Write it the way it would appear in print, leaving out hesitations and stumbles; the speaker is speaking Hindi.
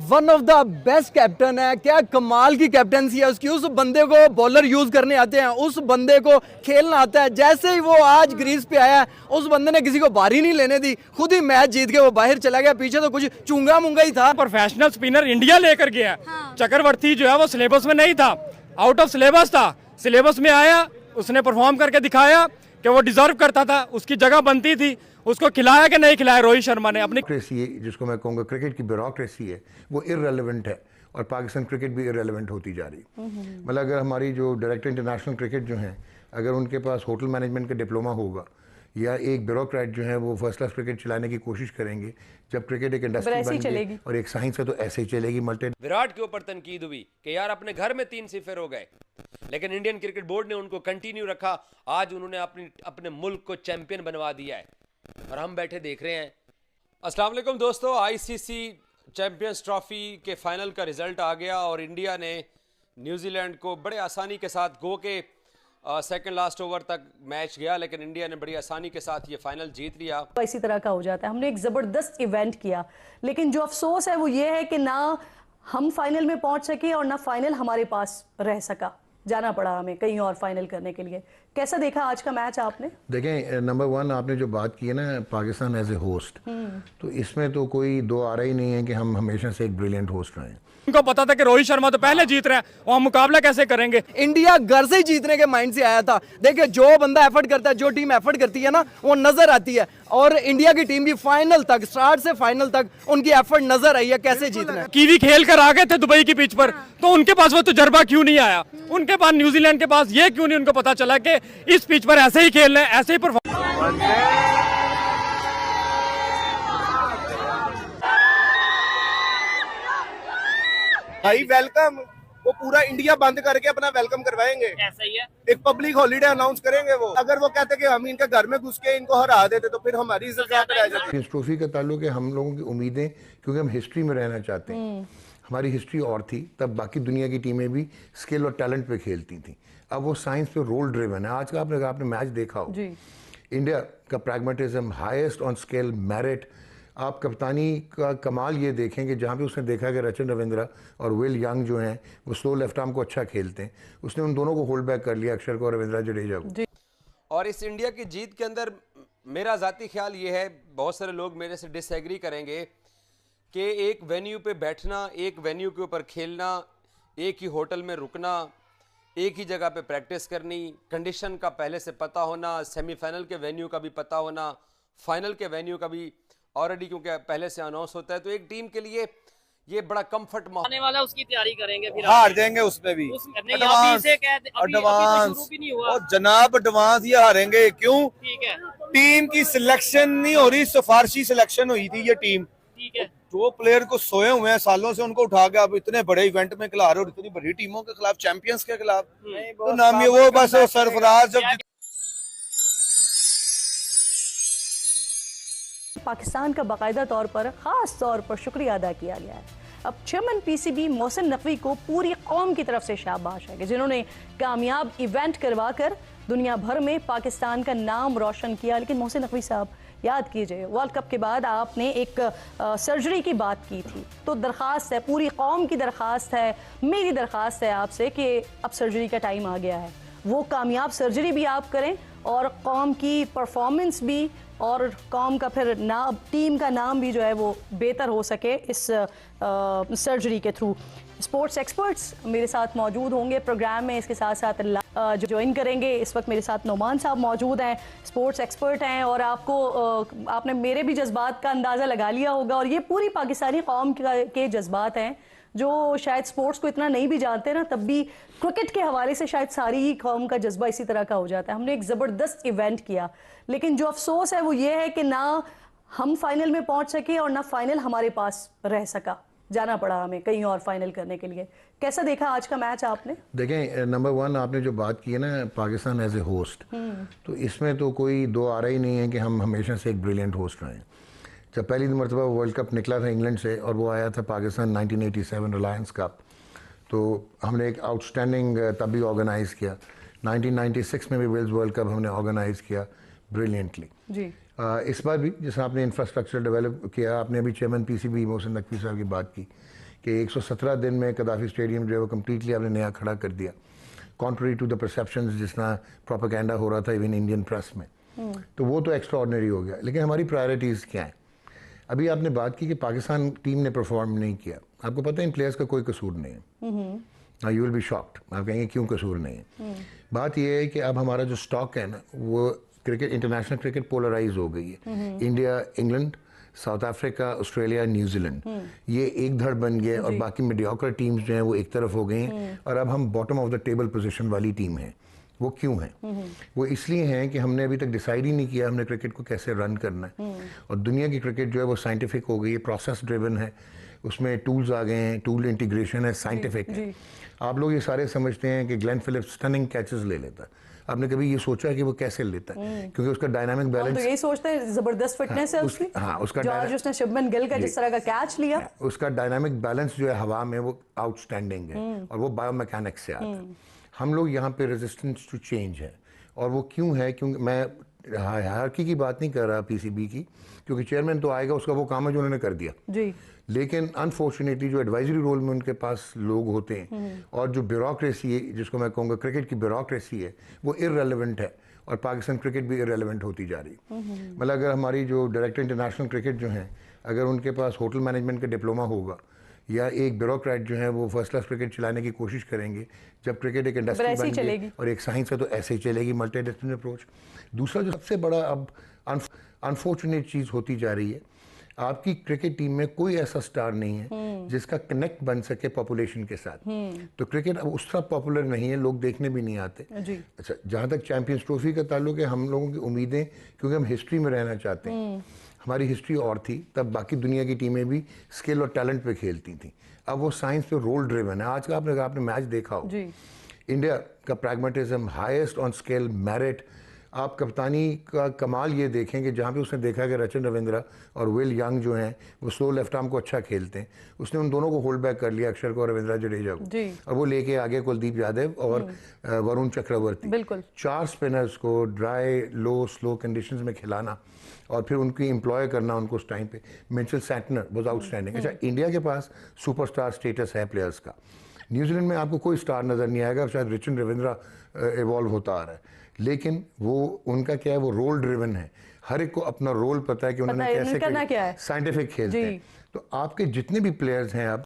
One of the best captain है, क्या कमाल की कैप्टनसी है उसकी। उस बंदे को बॉलर यूज करने आते हैं, उस बंदे को खेलना आता है। जैसे ही वो आज ग्रीज पे आया, उस बंदे ने किसी को बारी नहीं लेने दी, खुद ही मैच जीत के वो बाहर चला गया। पीछे तो कुछ चूंगा मुंगा ही था। प्रोफेशनल स्पिनर इंडिया लेकर गया। चक्रवर्ती जो है वो सिलेबस में नहीं था, आउट ऑफ सिलेबस था। सिलेबस में आया, उसने परफॉर्म करके दिखाया कि वो डिजर्व करता था, उसकी जगह बनती थी। उसको खिलाया कि नहीं खिलाया रोहित शर्मा ने अपनी जिसको मैं कहूँगा क्रिकेट की ब्यूरोक्रेसी है, वो इररेलेवेंट है और पाकिस्तान क्रिकेट भी इररेलेवेंट होती जा रही है। मतलब अगर हमारी जो डायरेक्टर इंटरनेशनल क्रिकेट जो हैं, अगर उनके पास होटल मैनेजमेंट का डिप्लोमा होगा या एक ब्यूरोक्रेट जो है वो फर्स्ट क्लास क्रिकेट चलाने की कोशिश करेंगे, जब क्रिकेट एक इंडस्ट्री बन गई और एक साइंस है तो ऐसे ही चलेगी। विराट के ऊपर तनकीद हुई कि यार अपने घर में 3-0 हो गए, लेकिन इंडियन क्रिकेट बोर्ड ने उनको कंटिन्यू रखा। आज उन्होंने अपने मुल्क को चैंपियन बनवा दिया है और हम बैठे देख रहे हैं। अस्सलाम वालेकुम दोस्तों, आईसीसी चैंपियंस ट्रॉफी के फाइनल का रिजल्ट आ गया और इंडिया ने न्यूजीलैंड को बड़े आसानी के साथ गो के सेकंड लास्ट ओवर तक मैच गया, लेकिन इंडिया ने बड़ी आसानी के साथ ये फाइनल जीत लिया। इसी तरह का हो जाता है। हमने एक जबरदस्त इवेंट किया, लेकिन जो अफसोस है वो ये है कि ना हम फाइनल में पहुंच सके और ना फाइनल हमारे पास रह सका। जाना पड़ा हमें कहीं और फाइनल करने के लिए। कैसा देखा आज का मैच आपने? देखें, नंबर वन आपने जो बात की है ना, पाकिस्तान एज ए होस्ट, तो इसमें तो कोई दो आ रहा ही नहीं है कि हम हमेशा से एक ब्रिलियंट होस्ट रहे हैं। उनको पता था कि रोहित शर्मा तो पहले जीत रहे हैं और हम मुकाबला कैसे करेंगे। इंडिया घर से ही जीतने के माइंड से आया था। देखिए, जो बंदा एफर्ट करता है, जो टीम एफर्ट करती है ना, वो नजर आती है। और इंडिया की टीम भी फाइनल तक, स्टार्ट से फाइनल तक उनकी एफर्ट नजर आई है कैसे जीतना है। कीवी खेल कर आ गए थे दुबई की पिच पर, तो उनके पास वो तजर्बा क्यों नहीं आया? उनके पास न्यूजीलैंड के पास ये क्यों नहीं उनको पता चला कि इस पिच पर ऐसे ही खेलना है, ऐसे ही परफॉर्म। भाई वेलकम, वो पूरा इंडिया बंद करके अपना वेलकम करवाएंगे। ऐसा ही है। एक पब्लिक हॉलीडे अनाउंस करेंगे वो। अगर वो कहते कि हम इनके घर में घुस के इनको हरा देते तो फिर हमारी इज्जत क्या रह जाती। इस ट्रॉफी का ताल्लुक है हम लोगों की उम्मीदें, क्योंकि हम हिस्ट्री में रहना चाहते हैं। हमारी हिस्ट्री और थी, तब बाकी दुनिया की टीमें भी स्किल और टैलेंट पे खेलती थी। अब वो साइंस पे रोल ड्रिवन है। आज का आपने मैच देखा हो, इंडिया का pragmatism, highest on scale merit. आप कप्तानी का कमाल ये देखें कि जहाँ पे उसने देखा कि रचिन रविंद्रा और विल यंग जो हैं वो स्लो लेफ्ट आर्म को अच्छा खेलते हैं, उसने उन दोनों को होल्ड बैक कर लिया, अक्षर को और रविंद्रा जडेजा को। और इस इंडिया की जीत के अंदर मेरा जाती ख्याल ये है, बहुत सारे लोग मेरे से डिसएग्री करेंगे, कि एक वेन्यू पे बैठना, एक वेन्यू के ऊपर खेलना, एक ही होटल में रुकना, एक ही जगह पे प्रैक्टिस करनी, कंडीशन का पहले से पता होना, सेमीफाइनल के वेन्यू का भी पता होना, फाइनल के वेन्यू का भी ऑलरेडी क्योंकि पहले से अनाउंस होता है, तो एक टीम के लिए ये बड़ा कंफर्ट आने वाला उसकी तैयारी करेंगे। फिर हार जाएंगे उसमें भी। एडवांस और जनाब एडवांस ये हारेंगे। क्यों? ठीक है, टीम की सिलेक्शन नहीं हो रही, सिफारशी सिलेक्शन हुई थी ये टीम। ठीक है। जो प्लेयर को सोए हुए हैं सालों से, उनको उठा के अब इतने बड़े इवेंट में खिला रहे हो, इतनी बड़ी टीमों के खिलाफ, चैंपियंस के खिलाफ। तो नाम ये वो बस सरफराज जब पाकिस्तान का बाकायदा तौर पर ख़ास तौर पर शुक्रिया अदा किया गया है। अब चेयरमैन पीसीबी मोहसिन नकवी को पूरी कौम की तरफ से शाबाश है कि जिन्होंने कामयाब इवेंट करवा कर दुनिया भर में पाकिस्तान का नाम रोशन किया। लेकिन मोहसिन नकवी साहब, याद कीजिए, वर्ल्ड कप के बाद आपने एक सर्जरी की बात की थी, तो दरख्वास्त है, पूरी कौम की दरख्वास्त है, मेरी दरख्वास्त है आपसे कि अब सर्जरी का टाइम आ गया है। वो कामयाब सर्जरी भी आप करें और कौम की परफॉर्मेंस भी और कौम का फिर नाम, टीम का नाम भी जो है वो बेहतर हो सके इस सर्जरी के थ्रू। स्पोर्ट्स एक्सपर्ट्स मेरे साथ मौजूद होंगे प्रोग्राम में, इसके साथ साथ जो ज्वाइन करेंगे। इस वक्त मेरे साथ नोमान साहब मौजूद हैं, स्पोर्ट्स एक्सपर्ट हैं, और आपने मेरे भी जज्बात का अंदाज़ा लगा लिया होगा, और ये पूरी पाकिस्तानी कौम के जज्बात हैं जो शायद स्पोर्ट्स को इतना नहीं भी जानते ना, तब भी क्रिकेट के हवाले से शायद सारी ही कौम का जज्बा इसी तरह का हो जाता है। हमने एक ज़बरदस्त इवेंट किया, लेकिन जो अफसोस है वो ये है कि ना हम फाइनल में पहुंच सके और ना फाइनल हमारे पास रह सका। जाना पड़ा हमें कहीं और फाइनल करने के लिए। कैसा देखा आज का मैच आपने? देखें, नंबर वन आपने जो बात की है ना, पाकिस्तान एज ए होस्ट, तो इसमें तो कोई दो आ रहा ही नहीं है कि हम हमेशा से एक ब्रिलियंट होस्ट रहे हैं। जब पहली मरतबा वर्ल्ड कप निकला था इंग्लैंड से और वो आया था पाकिस्तान 1987 रिलायंस कप, तो हमने एक आउटस्टैंडिंग तब भी ऑर्गेनाइज़ किया। 1996 में भी वेल्स वर्ल्ड कप हमने ऑर्गेनाइज़ किया ब्रिलियंटली। जी। इस बार भी जैसे आपने इंफ्रास्ट्रक्चर डेवलप किया, आपने अभी चेयरमैन पीसीबी मोहसिन नकवी साहब की बात की कि 117 दिन में कदाफी स्टेडियम जो है वो कम्प्लीटली आपने नया खड़ा कर दिया, कॉन्ट्ररी टू द परसेप्शंस जिस तरह प्रोपेगेंडा हो रहा था इवन इंडियन प्रेस में। तो वो तो एक्स्ट्रा ऑर्डिनरी हो गया, लेकिन हमारी प्रायोरिटीज़ क्या हैं? अभी आपने बात की कि पाकिस्तान टीम ने परफॉर्म नहीं किया। आपको पता है इन प्लेयर्स का कोई कसूर नहीं है। यू विल बी शॉक्ड, आप कहेंगे क्यों कसूर नहीं है? बात यह है कि अब हमारा जो स्टॉक है ना, वो क्रिकेट, इंटरनेशनल क्रिकेट पोलराइज हो गई है। India, England, south Africa, Australia, New Zealand, ये एक धड़ बन गए और बाकी मीडियोकर टीम्स जो हैं वो एक तरफ हो गई हैं और अब हम bottom of the table position वाली टीम है। वो क्यों है? वो इसलिए हैं कि हमने अभी तक डिसाइड ही नहीं किया हमने क्रिकेट को कैसे रन करना है। और दुनिया की क्रिकेट जो है वो साइंटिफिक हो गई है, प्रोसेस ड्रिवन है, उसमें टूल्स आ गए हैं, टूल इंटीग्रेशन है, साइंटिफिक है। आप लोग ये सारे समझते हैं कि ग्लेन फिलिप्स स्टनिंग कैचेस ले लेता है। आपने कभी ये सोचा कि वो कैसे लेता है? क्योंकि उसका डायनामिक बैलेंस, तो यही सोचते हैं जबरदस्त फिटनेस है उसकी। उसका जो आज उसने शुभमन गिल का जिस तरह का कैच लिया, उसका डायनामिक बैलेंस जो है हवा में वो आउटस्टैंडिंग है और वो बायोमैकेनिक्स से आता है। हम लोग यहाँ पे रेजिस्टेंस टू चेंज है। और वो क्यों है? क्योंकि मैं हायरार्की की बात नहीं कर रहा पीसीबी की, क्योंकि चेयरमैन तो आएगा, उसका वो काम है जो उन्होंने कर दिया जी। लेकिन अनफॉर्चुनेटली जो एडवाइजरी रोल में उनके पास लोग होते हैं और जो ब्यूरोक्रेसी है, जिसको मैं कहूँगा क्रिकेट की ब्यूरोक्रेसी है, वो इररेलेवेंट है और पाकिस्तान क्रिकेट भी इररेलेवेंट होती जा रही है। मतलब अगर हमारी जो डायरेक्टर इंटरनेशनल क्रिकेट जो हैं, अगर उनके पास होटल मैनेजमेंट का डिप्लोमा होगा या एक ब्यूरोक्रेट जो है वो फर्स्ट क्लास क्रिकेट चलाने की कोशिश करेंगे, जब क्रिकेट एक इंडस्ट्री बन गई और एक साइंस है तो ऐसे ही चलेगी, मल्टी डिसिप्लिनरी अप्रोच। दूसरा जो सबसे बड़ा अब अनफॉर्चुनेट चीज़ होती जा रही है, आपकी क्रिकेट टीम में कोई ऐसा स्टार नहीं है जिसका कनेक्ट बन सके पॉपुलेशन के साथ। तो क्रिकेट अब उस तरह पॉपुलर नहीं है, लोग देखने भी नहीं आते। अच्छा, जहाँ तक चैंपियंस ट्रॉफी का ताल्लुक है, हम लोगों की उम्मीदें, क्योंकि हम हिस्ट्री में रहना चाहते हैं, हमारी हिस्ट्री और थी, तब बाकी दुनिया की टीमें भी स्किल और टैलेंट पे खेलती थी। अब वो साइंस पे रोल ड्रिवन है। आज का आपने मैच देखा हो, इंडिया का pragmatism, highest on scale merit. आप कप्तानी का कमाल ये देखें कि जहाँ पे उसने देखा कि रचिन रविंद्रा और विल यंग जो हैं वो स्लो लेफ्ट आर्म को अच्छा खेलते हैं, उसने उन दोनों को होल्ड बैक कर लिया, अक्षर को और रविंद्रा जडेजा को, और वो लेके आगे कुलदीप यादव और वरुण चक्रवर्ती। बिल्कुल 4 स्पिनर्स को ड्राई लो स्लो कंडीशंस में खिलाना और फिर उनकी एम्प्लॉय करना उनको उस टाइम पे। Mitchell Santner was outstanding. अच्छा, इंडिया के पास सुपरस्टार स्टेटस है प्लेयर्स का। न्यूजीलैंड में आपको कोई स्टार नज़र नहीं आएगा, शायद रचिन रविंद्रा इवॉल्व होता आ रहा है, लेकिन वो उनका क्या है, वो रोल ड्रिवन है। हर एक को अपना रोल पता है कि उन्होंने कैसे करना क्या है, साइंटिफिक खेलते हैं। तो आपके जितने भी प्लेयर्स हैं, आप